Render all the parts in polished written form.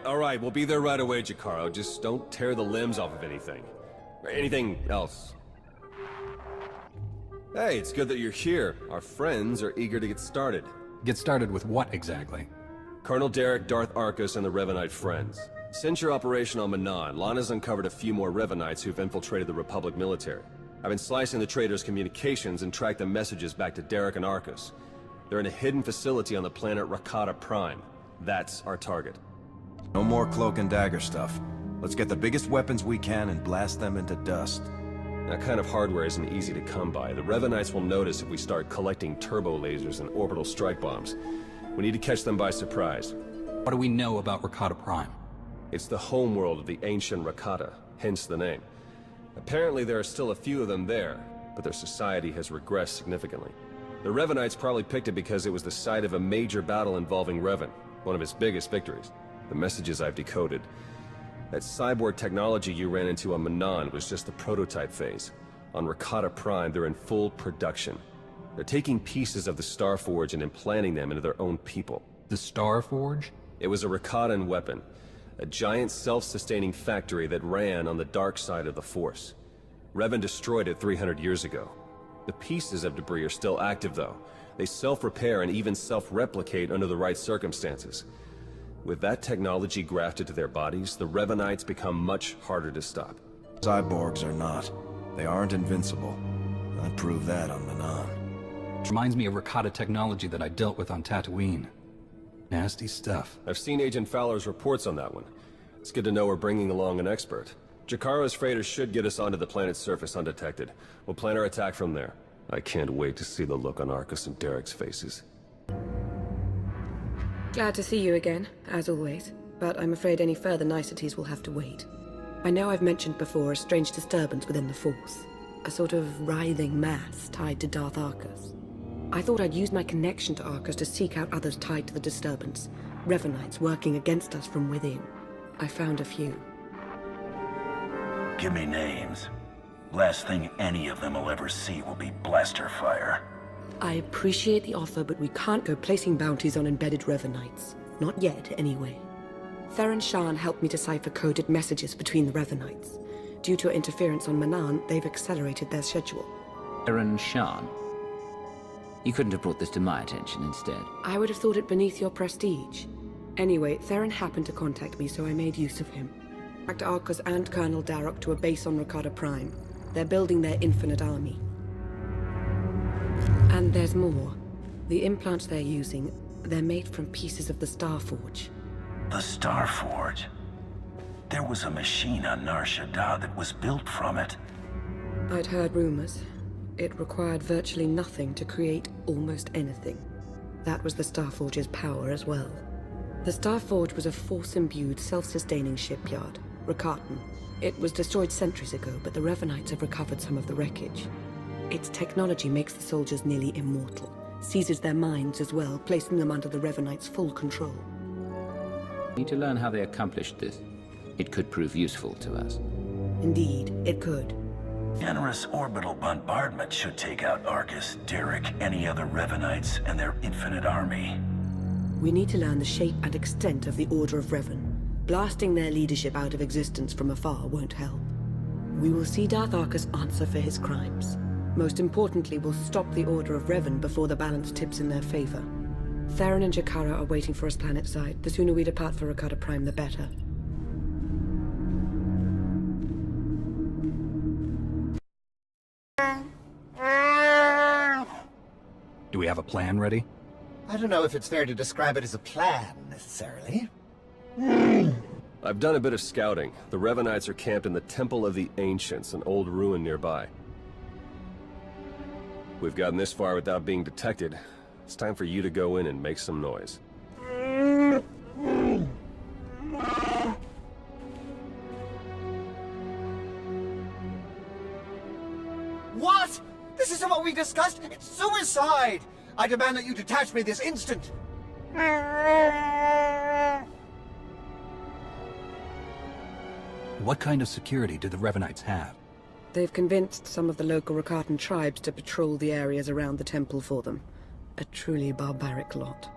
Alright, we'll be there right away, Jakaro. Just don't tear the limbs off of anything. Or anything else. Hey, it's good that you're here. Our friends are eager to get started. Get started with what exactly? Colonel Derek, Darth Arcus, and the Revanite friends. Since your operation on Manan, Lana's uncovered a few more Revanites who've infiltrated the Republic military. I've been slicing the traitors' communications and tracked the messages back to Derek and Arcus. They're in a hidden facility on the planet Rakata Prime. That's our target. No more cloak and dagger stuff. Let's get the biggest weapons we can and blast them into dust. That kind of hardware isn't easy to come by. The Revanites will notice if we start collecting turbo lasers and orbital strike bombs. We need to catch them by surprise. What do we know about Rakata Prime? It's the homeworld of the ancient Rakata, hence the name. Apparently there are still a few of them there, but their society has regressed significantly. The Revanites probably picked it because it was the site of a major battle involving Revan, one of his biggest victories. The messages I've decoded. That cyborg technology you ran into on Manan was just the prototype phase. On Rakata Prime, they're in full production. They're taking pieces of the Star Forge and implanting them into their own people. The Star Forge? It was a Rakatan weapon. A giant self-sustaining factory that ran on the dark side of the Force. Revan destroyed it 300 years ago. The pieces of debris are still active though. They self-repair and even self-replicate under the right circumstances. With that technology grafted to their bodies, the Revanites become much harder to stop. Cyborgs are not. They aren't invincible. I proved that on Manan. Reminds me of Rakata technology that I dealt with on Tatooine. Nasty stuff. I've seen Agent Fowler's reports on that one. It's good to know we're bringing along an expert. Jakaro's freighters should get us onto the planet's surface undetected. We'll plan our attack from there. I can't wait to see the look on Arcus and Derek's faces. Glad to see you again, as always. But I'm afraid any further niceties will have to wait. I know I've mentioned before a strange disturbance within the Force. A sort of writhing mass tied to Darth Arcus. I thought I'd use my connection to Arcus to seek out others tied to the disturbance. Revanites working against us from within. I found a few. Give me names. Last thing any of them will ever see will be blaster fire. I appreciate the offer, but we can't go placing bounties on embedded Revanites. Not yet, anyway. Theron Shan helped me decipher coded messages between the Revanites. Due to interference on Manan, they've accelerated their schedule. Theron Shan? You couldn't have brought this to my attention instead. I would have thought it beneath your prestige. Anyway, Theron happened to contact me, so I made use of him. Tracked Arcus and Colonel Darroch to a base on Rakata Prime. They're building their infinite army. And there's more. The implants they're using, they're made from pieces of the Star Forge. The Star Forge? There was a machine on Nar Shaddaa that was built from it. I'd heard rumors. It required virtually nothing to create almost anything. That was the Star Forge's power as well. The Star Forge was a Force-imbued, self-sustaining shipyard, Rakatan. It was destroyed centuries ago, but the Revanites have recovered some of the wreckage. Its technology makes the soldiers nearly immortal, seizes their minds as well, placing them under the Revanites' full control. Need to learn how they accomplished this. It could prove useful to us. Indeed, it could. Generous orbital bombardment should take out Arcus, Derek, any other Revanites, and their infinite army. We need to learn the shape and extent of the Order of Revan. Blasting their leadership out of existence from afar won't help. We will see Darth Arcus answer for his crimes. Most importantly, we'll stop the Order of Revan before the balance tips in their favor. Theron and Jakara are waiting for us planetside. The sooner we depart for Rakata Prime, the better. Do we have a plan ready? I don't know if it's fair to describe it as a plan, necessarily. I've done a bit of scouting. The Revanites are camped in the Temple of the Ancients, an old ruin nearby. We've gotten this far without being detected. It's time for you to go in and make some noise. What? This isn't what we discussed! It's suicide! I demand that you detach me this instant! What kind of security do the Revanites have? They've convinced some of the local Rakatan tribes to patrol the areas around the temple for them. A truly barbaric lot.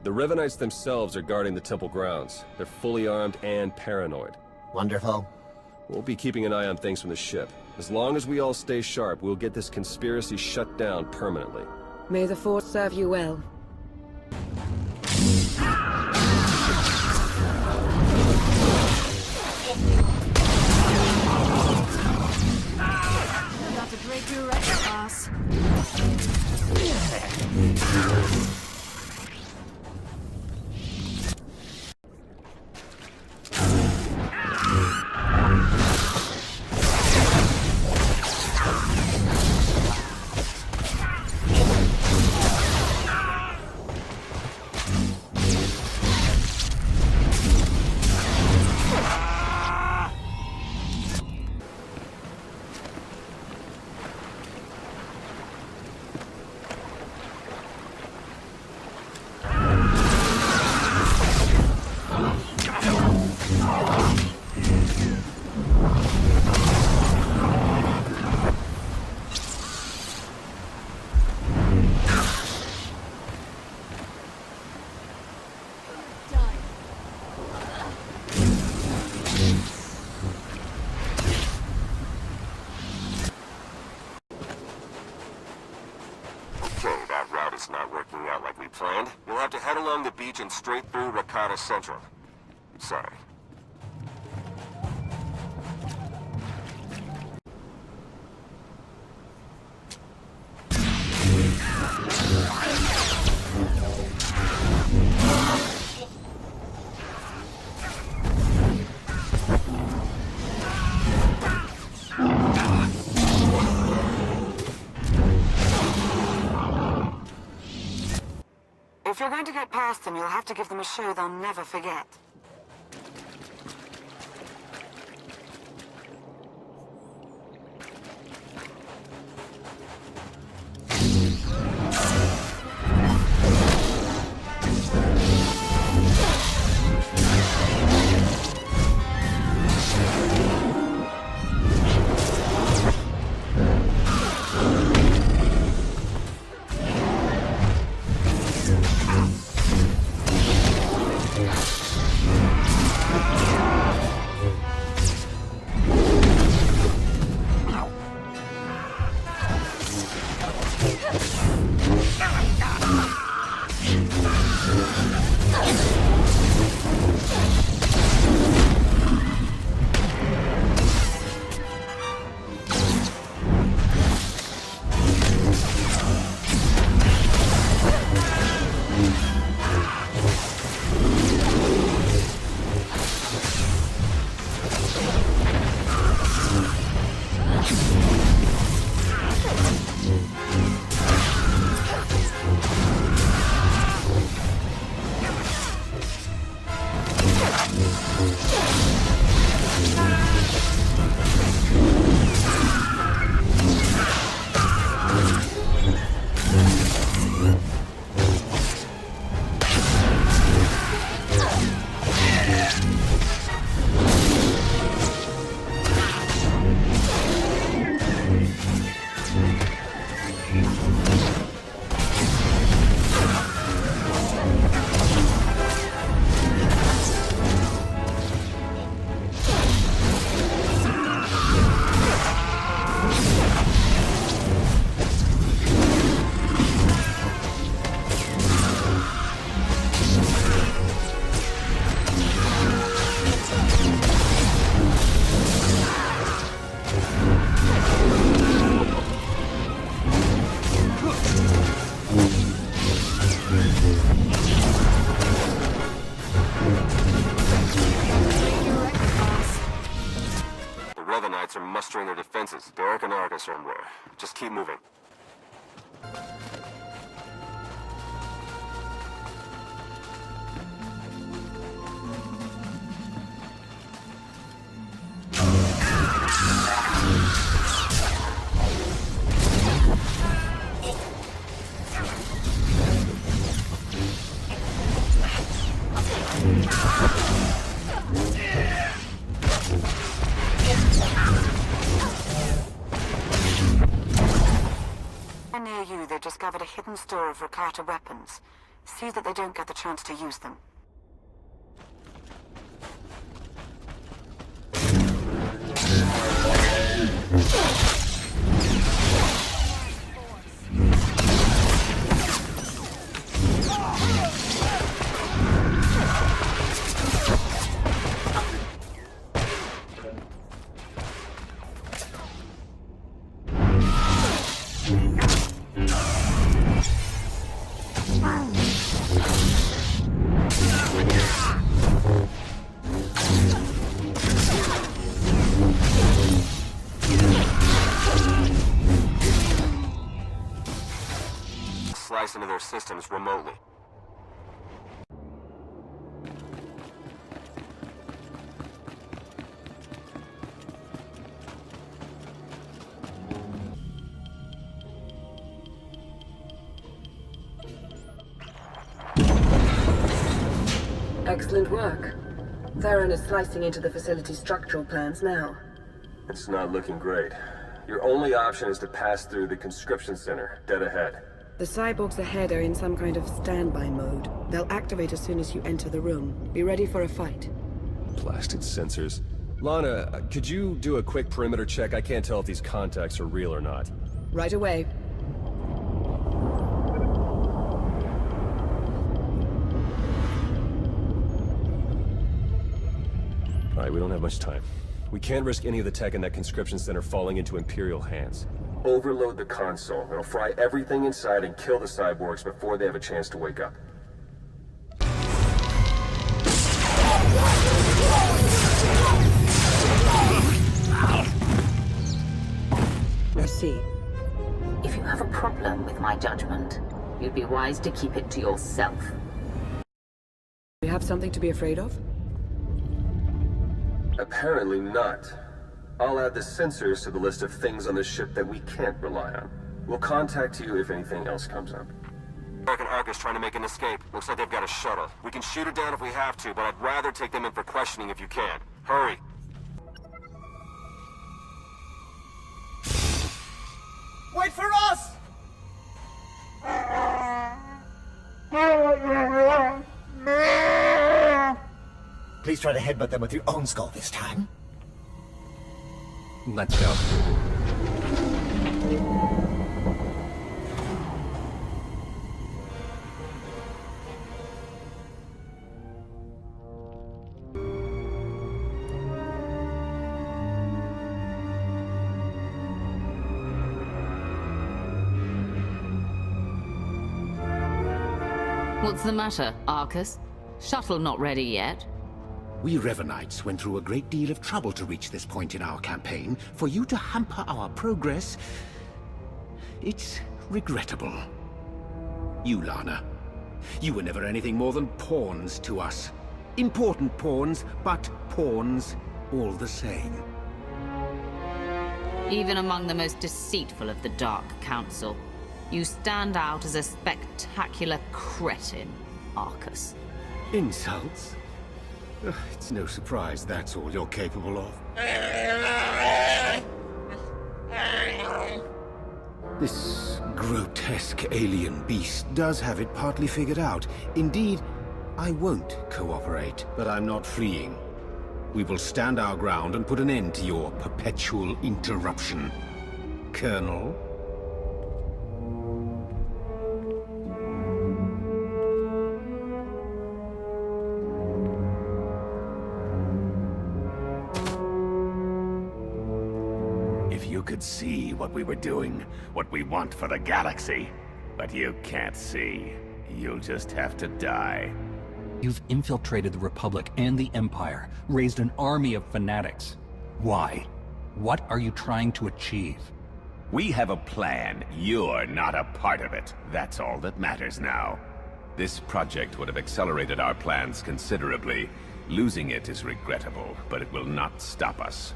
The Revenites themselves are guarding the temple grounds. They're fully armed and paranoid. Wonderful. We'll be keeping an eye on things from the ship. As long as we all stay sharp, we'll get this conspiracy shut down permanently. May the Force serve you well. About to break your record, boss. Not working out like we planned. You'll have to head along the beach and straight through Rakata Central. Sorry. If you're going to get past them, you'll have to give them a show they'll never forget. Are mustering their defenses. Derek and Argus are in there. Just keep moving. Near you, they've discovered a hidden store of Rakata weapons. See that they don't get the chance to use them. Slice into their systems remotely. Excellent work. Theron is slicing into the facility's structural plans now. It's not looking great. Your only option is to pass through the conscription center, dead ahead. The cyborgs ahead are in some kind of standby mode. They'll activate as soon as you enter the room. Be ready for a fight. Blasted sensors. Lana, could you do a quick perimeter check? I can't tell if these contacts are real or not. Right away. Alright, we don't have much time. We can't risk any of the tech in that conscription center falling into Imperial hands. Overload the console. It'll fry everything inside and kill the cyborgs before they have a chance to wake up. Merci. If you have a problem with my judgment, you'd be wise to keep it to yourself. We have something to be afraid of? Apparently not. I'll add the sensors to the list of things on the ship that we can't rely on. We'll contact you if anything else comes up. American Ark is trying to make an escape. Looks like they've got a shuttle. We can shoot it down if we have to, but I'd rather take them in for questioning if you can. Hurry. Wait for us! Please try to headbutt them with your own skull this time. Let's go. What's the matter, Arcus? Shuttle not ready yet? We Revenites went through a great deal of trouble to reach this point in our campaign. For you to hamper our progress, it's regrettable. You, Lana, you were never anything more than pawns to us. Important pawns, but pawns all the same. Even among the most deceitful of the Dark Council, you stand out as a spectacular cretin, Arcus. Insults? It's no surprise that's all you're capable of. This grotesque alien beast does have it partly figured out. Indeed, I won't cooperate, but I'm not fleeing. We will stand our ground and put an end to your perpetual interruption. Colonel? You could see what we were doing, what we want for the galaxy. But you can't see. You'll just have to die. You've infiltrated the Republic and the Empire, raised an army of fanatics. Why? What are you trying to achieve? We have a plan. You're not a part of it. That's all that matters now. This project would have accelerated our plans considerably. Losing it is regrettable, but it will not stop us.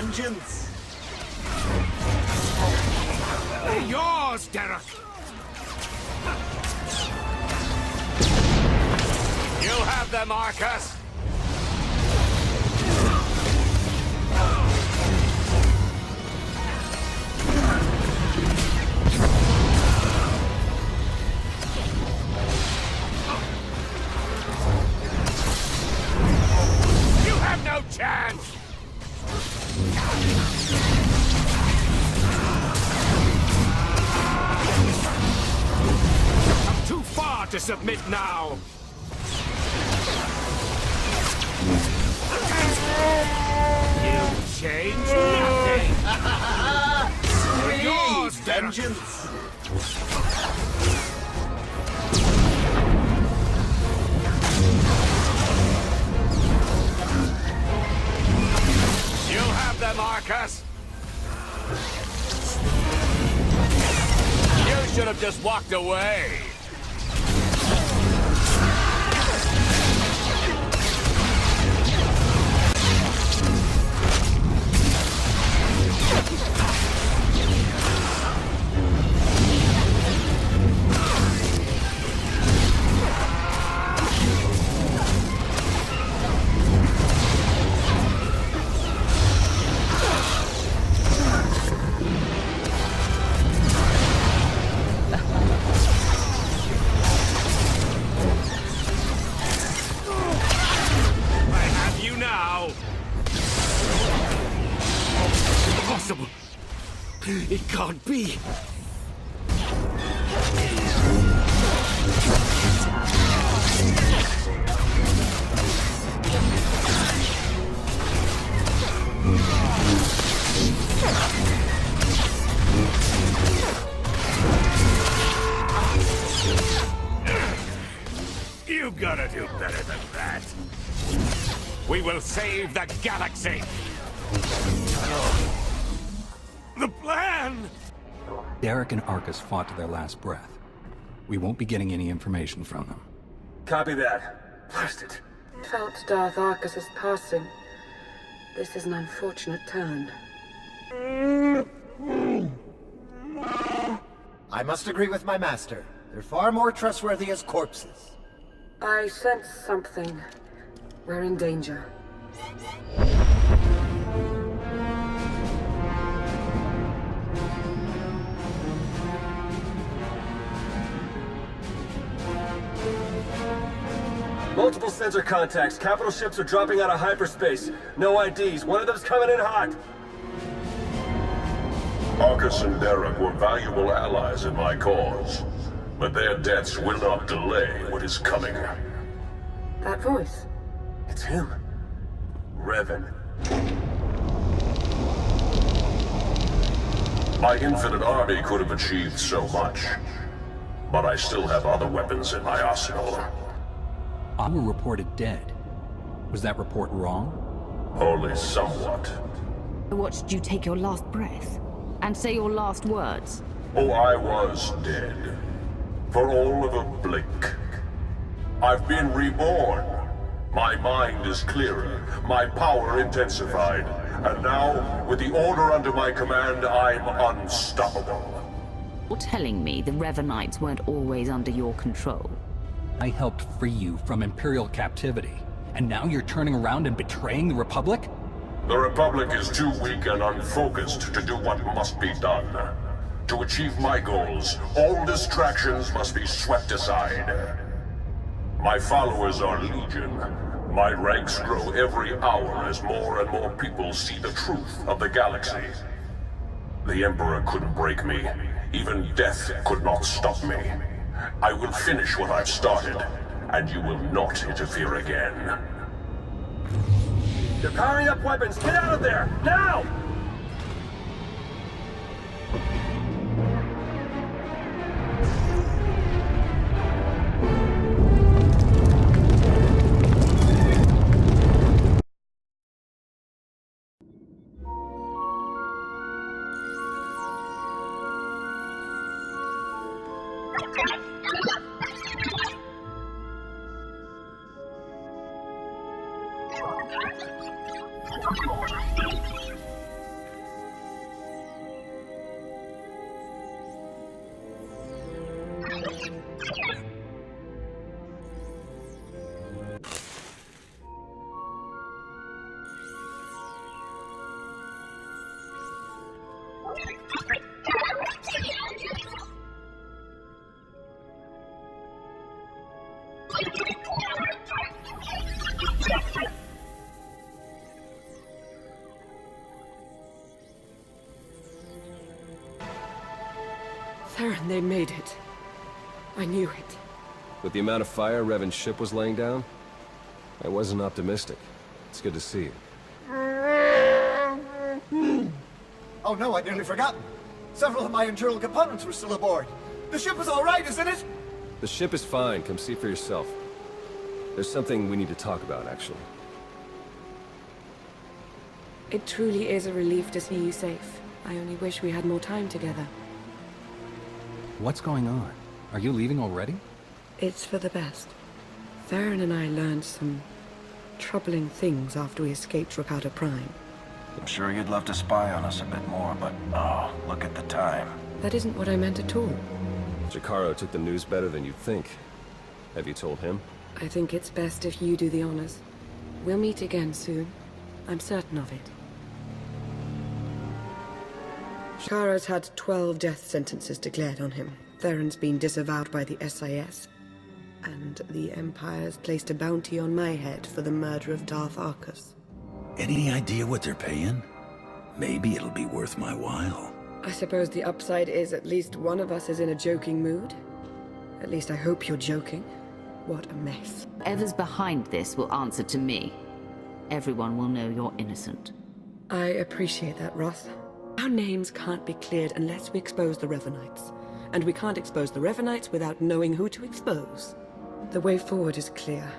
vengeance! They're yours, Derek! You have them, Marcus! You have no chance! I'm too far to submit now! You change nothing! They're yours, Derek! Vengeance! You have them, Marcus! You should have just walked away! Impossible! It can't be! You gotta do better than that. We will save the galaxy! The plan! Derek and Arcus fought to their last breath. We won't be getting any information from them. Copy that. Blast it. Felt Darth Arcus's passing. This is an unfortunate turn. I must agree with my master. They're far more trustworthy as corpses. I sense something. We're in danger. Multiple sensor contacts. Capital ships are dropping out of hyperspace. No IDs. One of them's coming in hot. Arcus and Derek were valuable allies in my cause, but their deaths will not delay what is coming. That voice. It's him. Revan. My infinite army could have achieved so much, but I still have other weapons in my arsenal. I were reported dead. Was that report wrong? Only somewhat. I watched you take your last breath and say your last words. Oh, I was dead. For all of a blink. I've been reborn. My mind is clearer, my power intensified, and now, with the order under my command, I'm unstoppable. You're telling me the Revanites weren't always under your control? I helped free you from Imperial captivity, and now you're turning around and betraying the Republic? The Republic is too weak and unfocused to do what must be done. To achieve my goals, all distractions must be swept aside. My followers are legion. My ranks grow every hour as more and more people see the truth of the galaxy. The Emperor couldn't break me. Even death could not stop me. I will finish what I've started, and you will not interfere again. They're powering up weapons. Get out of there! Now! Theron, they made it. I knew it. With the amount of fire Revan's ship was laying down, I wasn't optimistic. It's good to see you. Oh no, I'd nearly forgotten. Several of my internal components were still aboard. The ship is all right, isn't it? The ship is fine. Come see for yourself. There's something we need to talk about, actually. It truly is a relief to see you safe. I only wish we had more time together. What's going on? Are you leaving already? It's for the best. Theron and I learned some troubling things after we escaped Rakata Prime. I'm sure you'd love to spy on us a bit more, but oh, look at the time. That isn't what I meant at all. Jacaro took the news better than you'd think. Have you told him? I think it's best if you do the honors. We'll meet again soon. I'm certain of it. Jacaro's had 12 death sentences declared on him. Theron's been disavowed by the SIS. And the Empire's placed a bounty on my head for the murder of Darth Arcus. Any idea what they're paying? Maybe it'll be worth my while. I suppose the upside is at least one of us is in a joking mood. At least I hope you're joking. What a mess. Whoever's behind this will answer to me. Everyone will know you're innocent. I appreciate that, Roth. Our names can't be cleared unless we expose the Revanites. And we can't expose the Revanites without knowing who to expose. The way forward is clear.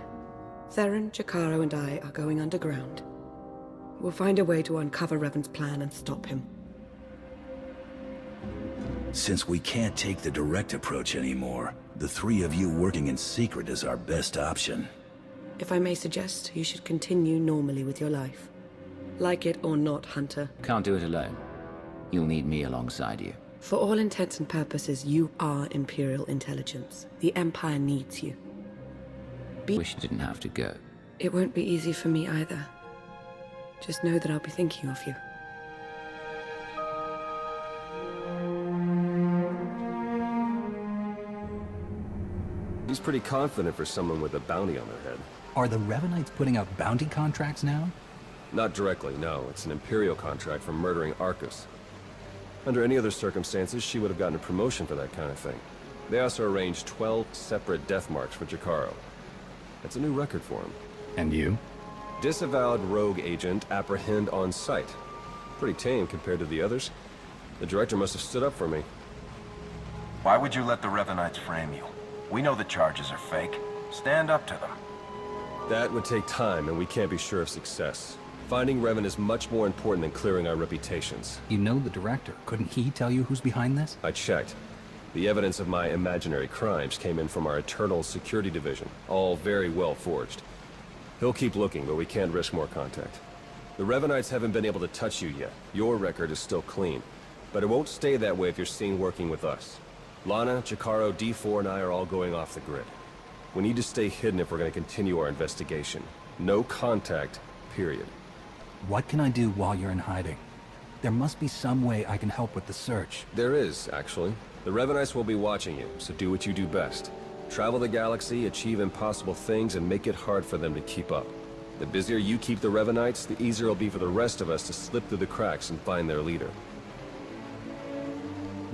Theron, Jacaro, and I are going underground. We'll find a way to uncover Revan's plan and stop him. Since we can't take the direct approach anymore, the three of you working in secret is our best option. If I may suggest, you should continue normally with your life. Like it or not, Hunter. Can't do it alone. You'll need me alongside you. For all intents and purposes, you are Imperial intelligence. The Empire needs you. Wish you didn't have to go. It won't be easy for me either. Just know that I'll be thinking of you. He's pretty confident for someone with a bounty on their head. Are the Revanites putting out bounty contracts now? Not directly, no. It's an Imperial contract for murdering Arcus. Under any other circumstances, she would have gotten a promotion for that kind of thing. They also arranged 12 separate death marks for Jacaro. That's a new record for him. And you? Disavowed rogue agent, apprehend on sight. Pretty tame compared to the others. The director must have stood up for me. Why would you let the Revanites frame you? We know the charges are fake. Stand up to them. That would take time, and we can't be sure of success. Finding Revan is much more important than clearing our reputations. You know the director. Couldn't he tell you who's behind this? I checked. The evidence of my imaginary crimes came in from our Eternal Security Division, all very well forged. He'll keep looking, but we can't risk more contact. The Revanites haven't been able to touch you yet. Your record is still clean. But it won't stay that way if you're seen working with us. Lana, Jacaro, D4, and I are all going off the grid. We need to stay hidden if we're going to continue our investigation. No contact, period. What can I do while you're in hiding? There must be some way I can help with the search. There is, actually. The Revanites will be watching you, so do what you do best. Travel the galaxy, achieve impossible things, and make it hard for them to keep up. The busier you keep the Revanites, the easier it'll be for the rest of us to slip through the cracks and find their leader.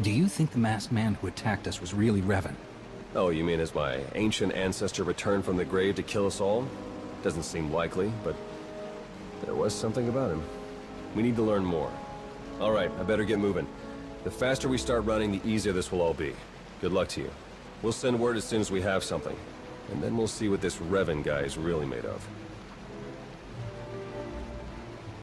Do you think the masked man who attacked us was really Revan? Oh, you mean as my ancient ancestor returned from the grave to kill us all? Doesn't seem likely, but there was something about him. We need to learn more. All right, I better get moving. The faster we start running, the easier this will all be. Good luck to you. We'll send word as soon as we have something. And then we'll see what this Revan guy is really made of.